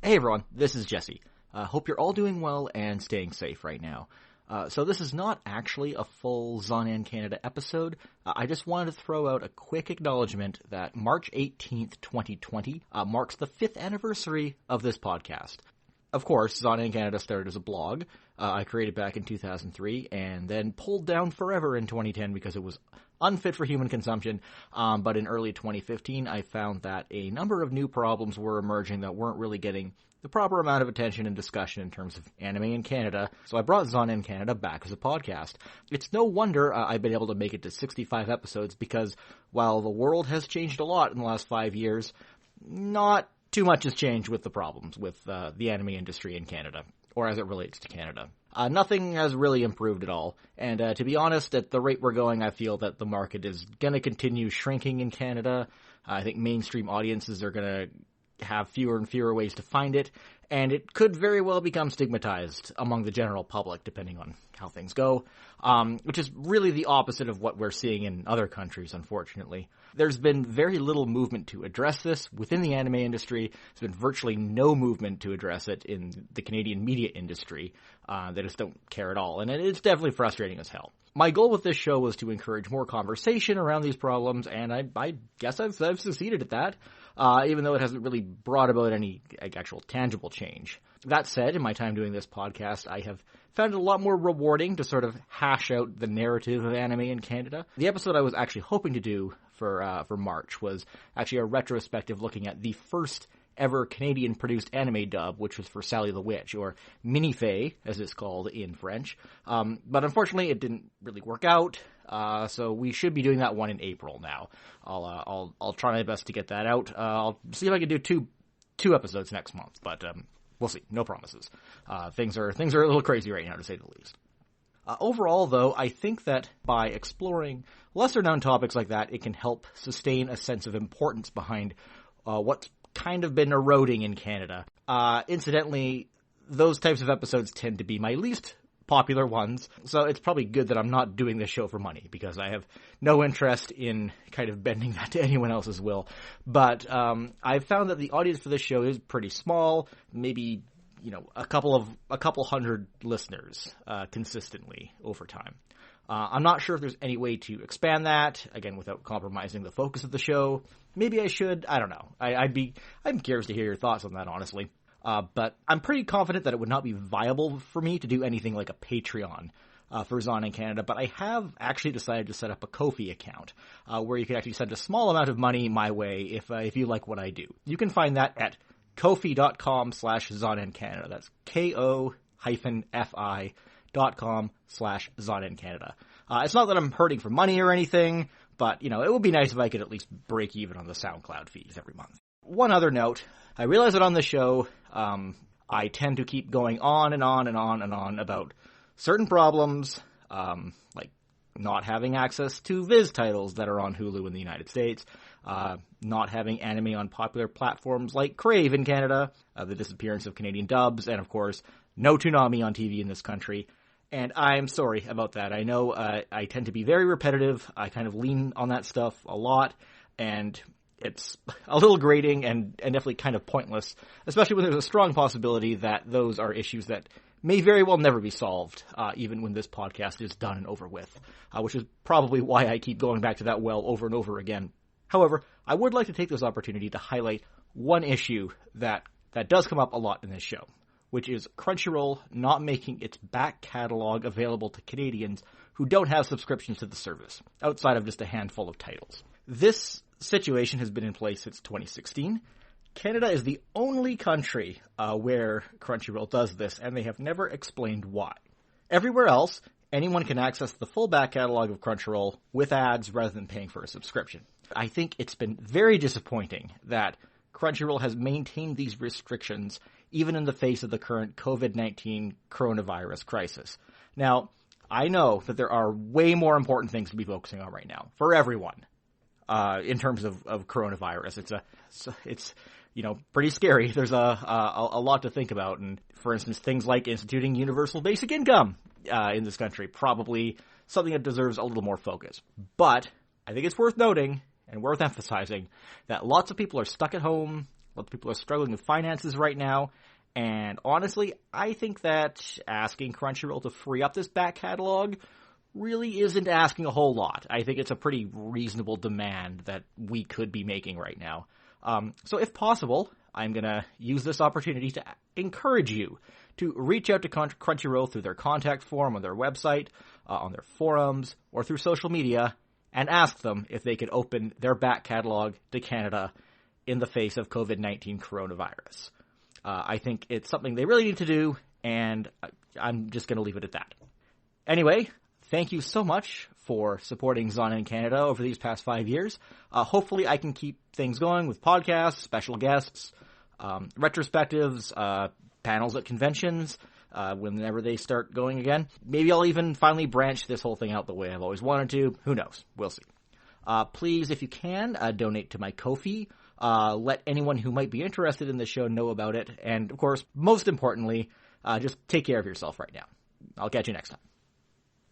Hey everyone, this is Jesse. Hope you're all doing well and staying safe right now. So this is not actually a full Zannen Canada episode. I just wanted to throw out a quick acknowledgement that March 18th, 2020 marks the 5th anniversary of this podcast. Of course, Zannen Canada started as a blog. I created back in 2003 and then pulled down forever in 2010 because it was unfit for human consumption. But in early 2015, I found that a number of new problems were emerging that weren't really getting the proper amount of attention and discussion in terms of anime in Canada, so I brought Zannen Canada back as a podcast. It's no wonder I've been able to make it to 65 episodes because while the world has changed a lot in the last 5 years, not too much has changed with the problems with the anime industry in Canada, or as it relates to Canada. Nothing has really improved at all, and to be honest, at the rate we're going, I feel that the market is going to continue shrinking in Canada. I think mainstream audiences are going to have fewer and fewer ways to find it, and it could very well become stigmatized among the general public, depending on how things go, which is really the opposite of what we're seeing in other countries, unfortunately. There's been very little movement to address this within the anime industry. There's been virtually no movement to address it in the Canadian media industry. They just don't care at all, and it's definitely frustrating as hell. My goal with this show was to encourage more conversation around these problems, and I guess I've succeeded at that, even though it hasn't really brought about any actual tangible change. That said, in my time doing this podcast, I have found it a lot more rewarding to sort of hash out the narrative of anime in Canada. The episode I was actually hoping to do for March was actually a retrospective looking at the first ever Canadian-produced anime dub, which was for Sally the Witch, or Mini-Fae, as it's called in French. But unfortunately, it didn't really work out, so we should be doing that one in April now. I'll try my best to get that out. I'll see if I can do two episodes next month, but we'll see. No promises. Things are a little crazy right now, to say the least. Overall, though, I think that by exploring lesser-known topics like that, it can help sustain a sense of importance behind what's kind of been eroding in Canada. Incidentally, those types of episodes tend to be my least popular ones, so it's probably good that I'm not doing this show for money, because I have no interest in kind of bending that to anyone else's will. But I've found that the audience for this show is pretty small, maybe, a couple hundred listeners consistently over time. I'm not sure if there's any way to expand that, again, without compromising the focus of the show. Maybe I should. I don't know. I'm curious to hear your thoughts on that, honestly. But I'm pretty confident that it would not be viable for me to do anything like a Patreon for Zannen Canada, but I have actually decided to set up a Ko-fi account where you can actually send a small amount of money my way if you like what I do. You can find that at ko-fi.com/Zannen Canada. That's ko-fi.com/Zannen Canada. It's not that I'm hurting for money or anything, but, it would be nice if I could at least break even on the SoundCloud fees every month. One other note, I realize that on the show, I tend to keep going on and on and on and on about certain problems, like not having access to Viz titles that are on Hulu in the United States, not having anime on popular platforms like Crave in Canada, the disappearance of Canadian dubs, and of course, no Toonami on TV in this country. And I'm sorry about that. I know I tend to be very repetitive. I kind of lean on that stuff a lot, and it's a little grating and definitely kind of pointless, especially when there's a strong possibility that those are issues that may very well never be solved, even when this podcast is done and over with, which is probably why I keep going back to that well over and over again. However, I would like to take this opportunity to highlight one issue that does come up a lot in this show, which is Crunchyroll not making its back catalog available to Canadians who don't have subscriptions to the service, outside of just a handful of titles. This situation has been in place since 2016. Canada is the only country where Crunchyroll does this, and they have never explained why. Everywhere else, anyone can access the full back catalog of Crunchyroll with ads rather than paying for a subscription. I think it's been very disappointing that Crunchyroll has maintained these restrictions even in the face of the current COVID-19 coronavirus crisis. Now, I know that there are way more important things to be focusing on right now, for everyone, in terms of coronavirus. It's pretty scary. There's a lot to think about, and for instance, things like instituting universal basic income in this country, probably something that deserves a little more focus. But I think it's worth noting and worth emphasizing that lots of people are stuck at home, Lots of people are struggling with finances right now. And honestly, I think that asking Crunchyroll to free up this back catalog really isn't asking a whole lot. I think it's a pretty reasonable demand that we could be making right now. So if possible, I'm going to use this opportunity to encourage you to reach out to Crunchyroll through their contact form on their website, on their forums, or through social media, and ask them if they could open their back catalog to Canada in the face of COVID-19 coronavirus. I think it's something they really need to do, and I'm just going to leave it at that. Anyway, thank you so much for supporting Zannen Canada over these past 5 years. Hopefully I can keep things going with podcasts, special guests, retrospectives, panels at conventions, whenever they start going again. Maybe I'll even finally branch this whole thing out the way I've always wanted to. Who knows? We'll see. Please, if you can, donate to my Ko-fi. Let anyone who might be interested in the show know about it. And, of course, most importantly, just take care of yourself right now. I'll catch you next time.